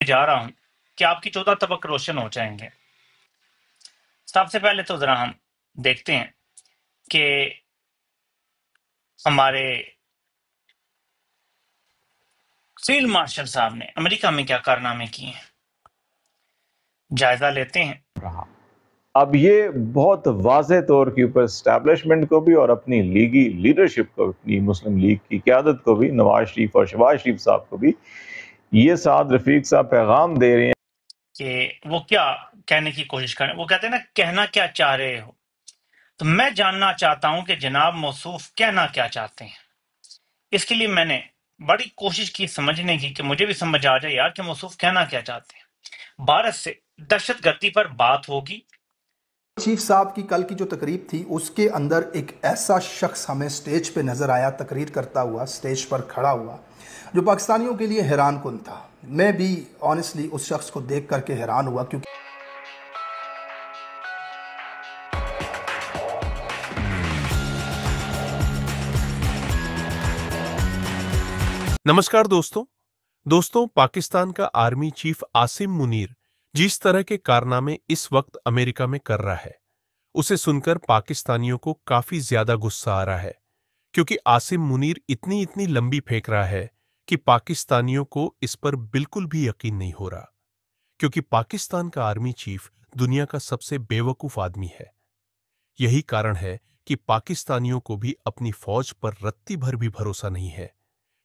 جا رہا ہوں کہ آپ کی 14 طبق روشن ہو جائیں گے۔ سب سے پہلے تو ذرا ہم دیکھتے ہیں کہ ہمارے فیلڈ مارشل صاحب نے امریکہ میں کیا کارنامے کیے ہیں، جائزہ لیتے ہیں۔ رہا اب یہ بہت واضح طور کے اوپر اسٹیبلشمنٹ کو بھی اور اپنی لیگی لیڈرشپ کو، اپنی مسلم لیگ کی قیادت کو بھی، نواز شریف اور شہباز شریف صاحب کو بھی یہ سعد رفیق صاحب پیغام دے رہے ہیں کہ وہ کیا کہنے کی کوشش کریں۔ وہ کہتے ہیں نا کہنا کیا چاہ رہے ہو، تو میں جاننا چاہتا ہوں کہ جناب موصوف کہنا کیا چاہتے ہیں۔ اس کے لیے میں نے بڑی کوشش کی سمجھنے کی کہ مجھے بھی سمجھ آ جائے یار کہ موصوف کہنا کیا چاہتے ہیں۔ بھارت سے دہشت گردی پر بات ہوگی۔ چیف صاحب کی کل کی جو تقریب تھی اس کے اندر ایک ایسا شخص ہمیں سٹیج پہ نظر آیا، تقریر کرتا ہوا سٹیج پر کھڑا ہوا، جو پاکستانیوں کے لیے حیران کن تھا۔ میں بھی آنیسٹلی اس شخص کو دیکھ کر کے حیران ہوا، کیونکہ نمسکار دوستوں پاکستان کا آرمی چیف عاصم منیر جس طرح کے کارنامے اس وقت امریکہ میں کر رہا ہے، اسے سن کر پاکستانیوں کو کافی زیادہ غصہ آ رہا ہے، کیونکہ عاصم منیر اتنی لمبی پھینک رہا ہے کہ پاکستانیوں کو اس پر بالکل بھی یقین نہیں ہو رہا، کیونکہ پاکستان کا آرمی چیف دنیا کا سب سے بے وقوف آدمی ہے۔ یہی کارن ہے کہ پاکستانیوں کو بھی اپنی فوج پر رتی بھر بھی بھروسہ نہیں ہے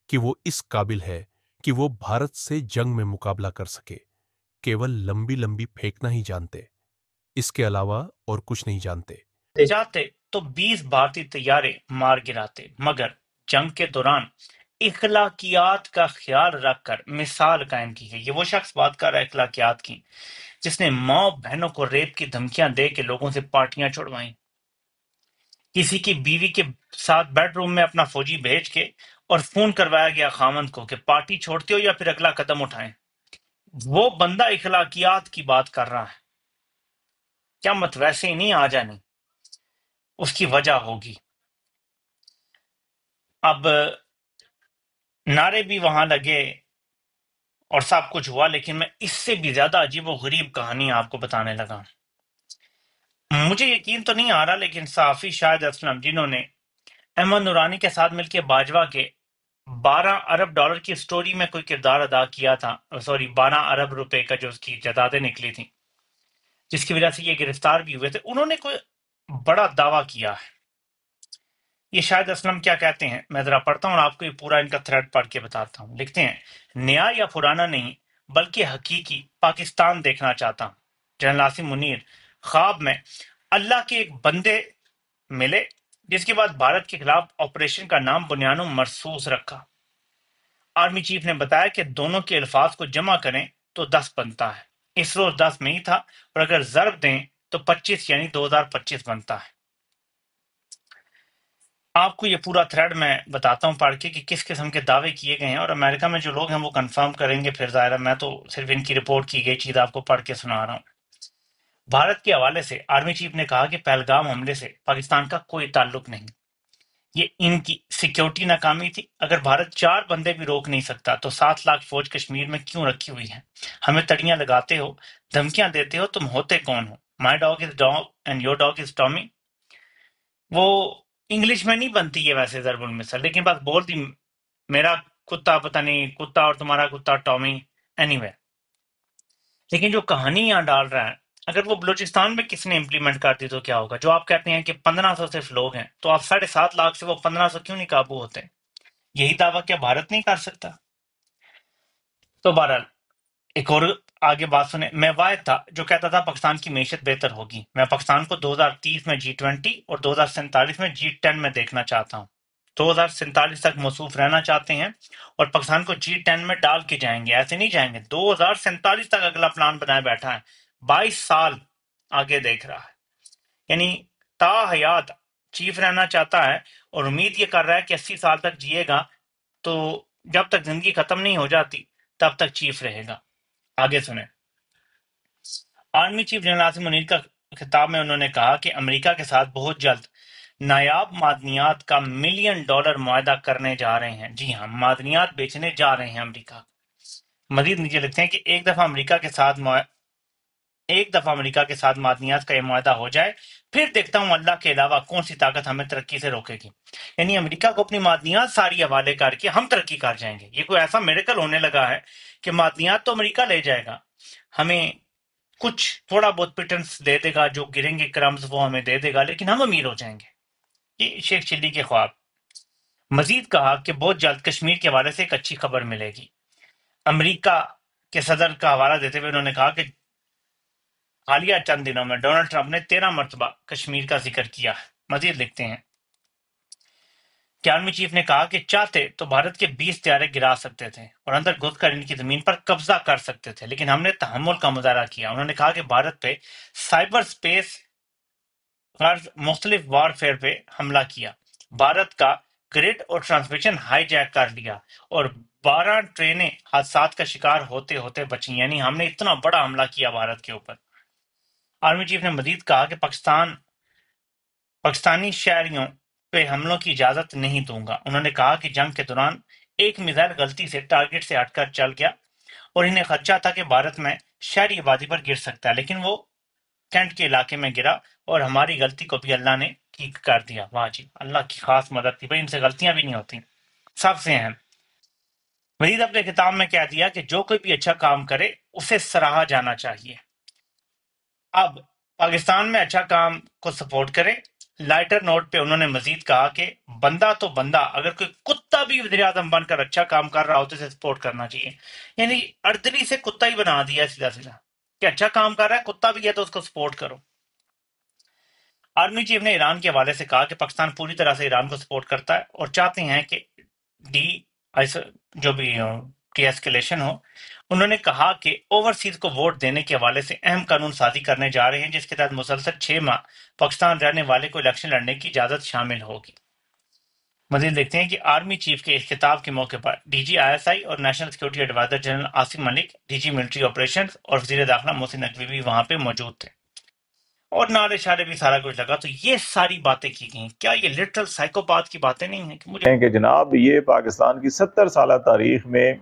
کہ وہ اس قابل ہے کہ وہ بھارت سے جنگ میں مقابلہ کر سکے۔ کیول لمبی پھینکنا ہی جانتے، اس کے علاوہ اور کچھ نہیں جانتے۔ چاہتے تو 20 بھارتی طیارے مار گراتے، مگر جنگ کے دوران اخلاقیات کا خیال رکھ کر مثال قائم کی گئی۔ یہ وہ شخص بات کر رہا ہے اخلاقیات کی، جس نے ماں بہنوں کو ریپ کی دھمکیاں دے کے لوگوں سے پارٹیاں چھڑوائیں، کسی کی بیوی کے ساتھ بیڈ روم میں اپنا فوجی بھیج کے اور فون کروایا گیا خامند کو کہ پارٹی چھوڑتے ہو یا پھر اگلا قدم اٹھائیں۔ وہ بندہ اخلاقیات کی بات کر رہا ہے، کیا مت ویسے ہی نہیں آ جانی، اس کی وجہ ہوگی۔ اب نعرے بھی وہاں لگے اور سب کچھ ہوا، لیکن میں اس سے بھی زیادہ عجیب و غریب کہانی آپ کو بتانے لگا۔ مجھے یقین تو نہیں آ رہا، لیکن صحافی شاہد اسلم، جنہوں نے احمد نورانی کے ساتھ مل کے باجوہ کے 12 ارب ڈالر کی سٹوری میں کوئی کردار ادا کیا تھا، 12 ارب روپے کا جو اس کی جائیدادیں نکلی تھیں، جس کی وجہ سے یہ گرفتار بھی ہوئے تھے، انہوں نے کوئی بڑا دعویٰ کیا ہے۔ یہ شاہد اسلم کیا کہتے ہیں، میں ذرا پڑھتا ہوں اور آپ کو یہ پورا ان کا تھریڈ پڑھ کے بتاتا ہوں۔ لکھتے ہیں، نیا یا پرانا نہیں بلکہ حقیقی پاکستان دیکھنا چاہتا ہوں۔ جنرل عاصم منیر، خواب میں اللہ کے ایک بندے ملے جس کے بعد بھارت کے خلاف آپریشن کا نام بنیانو مرصوص رکھا۔ آرمی چیف نے بتایا کہ دونوں کے الفاظ کو جمع کریں تو 10 بنتا ہے۔ اس روز 10 نہیں تھا، اور اگر ضرب دیں تو 25 یعنی 2025 بنتا ہے۔ آپ کو یہ پورا تھریڈ میں بتاتا ہوں پڑھ کے کہ کس قسم کے دعوے کیے گئے ہیں، اور امریکہ میں جو لوگ ہیں وہ کنفرم کریں گے، پھر ظاہر ہے میں تو صرف ان کی رپورٹ کی گئی چیز آپ کو پڑھ کے سنا رہا ہوں۔ بھارت کے حوالے سے آرمی چیف نے کہا کہ پہلگام حملے سے پاکستان کا کوئی تعلق نہیں، یہ ان کی سیکیورٹی ناکامی تھی۔ اگر بھارت 4 بندے بھی روک نہیں سکتا تو 7 لاکھ فوج کشمیر میں کیوں رکھی ہوئی ہے؟ ہمیں تڑیاں لگاتے ہو، دھمکیاں دیتے ہو، تم ہوتے کون ہو؟ My dog is dog and your dog is Tommy. وہ انگلش میں نہیں بنتی ہے ویسے ضرب المثل، لیکن بس بول دی، میرا کتا پتہ نہیں کتا اور تمہارا کتا ٹامی، اینی وے۔ لیکن جو کہانی یہاں ڈال رہا ہے، اگر وہ بلوچستان میں کس نے امپلیمنٹ کر دی تو کیا ہوگا؟ جو آپ کہتے ہیں کہ 1500 صرف لوگ ہیں، تو آپ 7.5 لاکھ سے وہ 1500 کیوں نہیں قابو ہوتے؟ یہی دعویٰ کیا بھارت نہیں کر سکتا؟ تو بہرحال ایک اور آگے بات سنیں، میں واحد تھا جو کہتا تھا پاکستان کی معیشت بہتر ہوگی۔ میں پاکستان کو 2030 میں G20 اور 2047 میں G10 میں دیکھنا چاہتا ہوں۔ 2047 تک موصوف رہنا چاہتے ہیں اور پاکستان کو G10 میں ڈال کے جائیں گے، ایسے نہیں جائیں گے۔ 2047 تک اگلا پلان بنائے بیٹھا ہے، 22 سال آگے دیکھ رہا ہے، یعنی تا حیات چیف رہنا چاہتا ہے اور امید یہ کر رہا ہے کہ 80 سال تک جیے گا، تو جب تک زندگی ختم نہیں ہو جاتی تب تک چیف رہے گا۔ آگے سنیں، army chief general Asim Munir کا خطاب میں انہوں نے کہا کہ امریکہ کے ساتھ بہت جلد نایاب معدنیات کا $1 ملین معاہدہ کرنے جا رہے ہیں۔ جی ہاں، معدنیات بیچنے جا رہے ہیں امریکہ۔ مزید نیچے لکھتے ہیں کہ ایک دفعہ امریکہ کے ساتھ معدنیات کا یہ معاہدہ ہو جائے، پھر دیکھتا ہوں اللہ کے علاوہ کون سی طاقت ہمیں ترقی سے روکے گی۔ یعنی امریکہ کو اپنی معدنیات ساری حوالے کر کے ہم ترقی کر جائیں گے۔ یہ کوئی ایسا میریکل ہونے لگا ہے کہ معدنیات تو امریکہ لے جائے گا، ہمیں کچھ تھوڑا بہت پیٹنٹس دے دے گا، جو گریں گے کرمز وہ ہمیں دے دے گا، لیکن ہم امیر ہو جائیں گے۔ یہ شیخ چلی کے خواب۔ مزید کہا کہ بہت جلد کشمیر کے حوالے سے ایک اچھی خبر ملے گی۔ امریکہ کے صدر کا حوالہ دیتے ہوئے انہوں نے کہا کہ حالیہ چند دنوں میں ڈونلڈ ٹرمپ نے 13 مرتبہ کشمیر کا ذکر کیا ہے۔ مزید لکھتے ہیں کہ آرمی چیف نے کہا کہ چاہتے تو بھارت کے 20 طیارے گرا سکتے تھے اور اندر گھس کر ان کی زمین پر قبضہ کر سکتے تھے، لیکن ہم نے تحمل کا مظاہرہ کیا۔ انہوں نے کہا کہ بھارت پہ سائبر سپیس غرض مختلف وار فیئر پہ حملہ کیا، بھارت کا گریڈ اور ٹرانسمیشن ہائی جیک کر لیا اور 12 ٹرینیں حادثات کا شکار ہوتے ہوتے بچیں۔ یعنی ہم نے اتنا بڑا حملہ کیا بھارت کے اوپر۔ آرمی چیف نے مزید کہا کہ پاکستانی شہریوں پہ حملوں کی اجازت نہیں دوں گا۔ انہوں نے کہا کہ جنگ کے دوران ایک میزائل غلطی سے ٹارگٹ سے ہٹ کر چل گیا اور انہیں خدشہ تھا کہ بھارت میں شہری آبادی پر گر سکتا ہے، لیکن وہ کینٹ کے علاقے میں گرا اور ہماری غلطی کو بھی اللہ نے ٹھیک کر دیا۔ واہ جی، اللہ کی خاص مدد تھی بھائی، ان سے غلطیاں بھی نہیں ہوتی۔ سب سے اہم، مزید اپنے کتاب میں کہہ دیا کہ جو کوئی بھی اچھا کام کرے اسے سراہا جانا چاہیے۔ اب پاکستان میں اچھا کام کو سپورٹ کرے۔ لائٹر نوٹ پہ انہوں نے مزید کہا کہ بندہ تو بندہ، اگر کوئی کتا بھی وزیر اعظم بن کر اچھا کام کر رہا ہو تو اسے سپورٹ کرنا چاہیے۔ یعنی اردلی سے کتا ہی بنا دیا سیدھا سیدھا کہ اچھا کام کر رہا ہے، کتا بھی ہے تو اس کو سپورٹ کرو۔ آرمی چیف نے ایران کے حوالے سے کہا کہ پاکستان پوری طرح سے ایران کو سپورٹ کرتا ہے اور چاہتے ہیں کہ جو بھی ڈی ایسکیلیشن ہو۔ انہوں نے کہا کہ اوورسیز کو ووٹ دینے کے حوالے سے اہم قانون سازی کرنے جا رہے ہیں، جس کے تحت مسلسل 6 ماہ پاکستان رہنے والے کو الیکشن لڑنے کی اجازت شامل ہوگی۔ مزید دیکھتے ہیں کہ آرمی چیف کے اس خطاب کے موقع پر D G I S I اور national security adviser general Asim Malik, D G military operations اور وزیر داخلہ محسن نقوی بھی وہاں پہ موجود تھے، اور نعرے شعرے بھی سارا کچھ لگا۔ تو یہ ساری باتیں کی گئیں، کیا یہ لٹرل سائیکوپاتھ کی باتیں نہیں ہیں کہ مجھے کہ جناب یہ پاکستان کی 70 سالہ تاریخ میں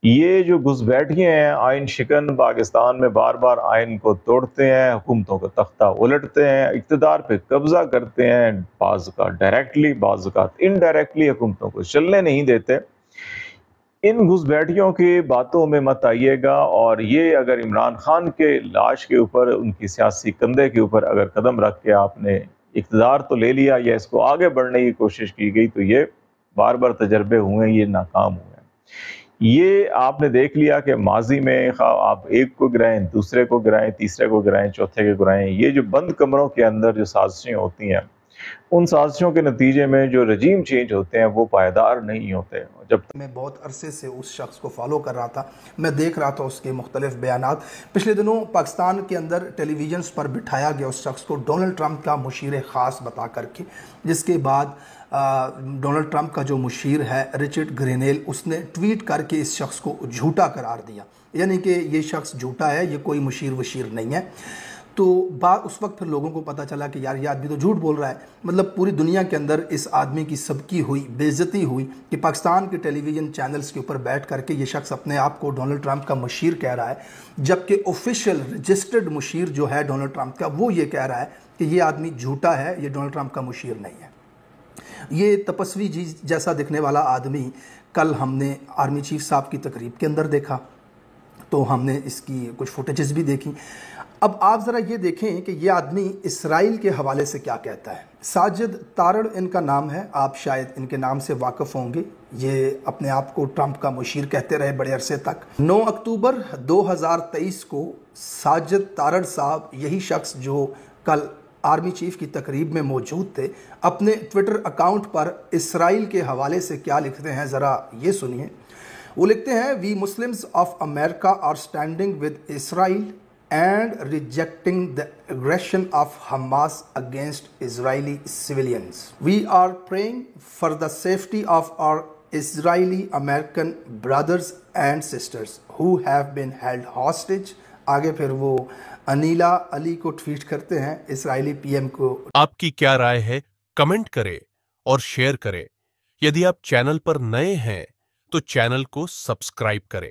یہ جو گھس بیٹھیے ہیں آئین شکن، پاکستان میں بار بار آئین کو توڑتے ہیں، حکومتوں کا تختہ الٹتے ہیں، اقتدار پہ قبضہ کرتے ہیں، بعض اوقات ڈائریکٹلی بعض اوقات انڈائریکٹلی حکومتوں کو چلنے نہیں دیتے، ان گھس بیٹھیوں کی باتوں میں مت آئیے گا۔ اور یہ اگر عمران خان کے لاش کے اوپر، ان کی سیاسی کندھے کے اوپر اگر قدم رکھ کے آپ نے اقتدار تو لے لیا یا اس کو آگے بڑھنے کی کوشش کی گئی، تو یہ بار بار تجربے ہوئے ہیں، یہ ناکام ہوئے ہیں۔ یہ آپ نے دیکھ لیا کہ ماضی میں آپ ایک کو گرائیں، دوسرے کو گرائیں، تیسرے کو گرائیں، چوتھے کو گرائیں، یہ جو بند کمروں کے اندر جو سازشیں ہوتی ہیں، ان سازشوں کے نتیجے میں جو رجیم چینج ہوتے ہیں وہ پائیدار نہیں ہوتے۔ جب میں بہت عرصے سے اس شخص کو فالو کر رہا تھا، میں دیکھ رہا تھا اس کے مختلف بیانات۔ پچھلے دنوں پاکستان کے اندر ٹیلی ویژنز پر بٹھایا گیا اس شخص کو ڈونلڈ ٹرمپ کا مشیر خاص بتا کر کے، جس کے بعد ڈونلڈ ٹرمپ کا جو مشیر ہے رچرڈ گرینیل، اس نے ٹویٹ کر کے اس شخص کو جھوٹا قرار دیا، یعنی کہ یہ شخص جھوٹا ہے، یہ کوئی مشیر وشیر نہیں ہے۔ تو اس وقت پھر لوگوں کو پتہ چلا کہ یار یہ آدمی تو جھوٹ بول رہا ہے۔ مطلب پوری دنیا کے اندر اس آدمی کی سبکی ہوئی، بے عزتی ہوئی کہ پاکستان کے ٹیلی ویژن چینلز کے اوپر بیٹھ کر کے یہ شخص اپنے آپ کو ڈونلڈ ٹرمپ کا مشیر کہہ رہا ہے، جبکہ آفیشیل رجسٹرڈ مشیر جو ہے ڈونلڈ ٹرمپ کا، وہ یہ کہہ رہا ہے کہ یہ آدمی جھوٹا ہے، یہ ڈونلڈ ٹرمپ کا مشیر نہیں ہے۔ یہ تپسوی جی جیسا دکھنے والا آدمی کل ہم نے آرمی چیف صاحب کی تقریب کے اندر دیکھا، تو ہم نے اس کی کچھ فوٹیجز بھی دیکھی۔ اب آپ ذرا یہ دیکھیں کہ یہ آدمی اسرائیل کے حوالے سے کیا کہتا ہے۔ ساجد تارڑ ان کا نام ہے، آپ شاید ان کے نام سے واقف ہوں گے۔ یہ اپنے آپ کو ٹرمپ کا مشیر کہتے رہے بڑے عرصے تک۔ 9 اکتوبر 2023 کو ساجد تارڑ صاحب، یہی شخص جو کل آرمی چیف کی تقریب میں موجود تھے، اپنے ٹویٹر اکاؤنٹ پر اسرائیل کے حوالے سے کیا لکھتے ہیں ذرا یہ سنیے۔ وہ لکھتے ہیں، we Muslims of America are standing with Israel and rejecting the aggression of Hamas against Israeli civilians. We are praying for the safety of our Israeli American brothers and sisters who have been held hostage. آگے پھر وہ انیلا علی کو tweet کرتے ہیں، اسرائیلی P M کو۔ آپ کی کیا رائے ہے؟ کمنٹ کریں اور شیئر کریں۔ یدی آپ چینل پر نئے ہیں تو چینل کو سبسکرائب کریں۔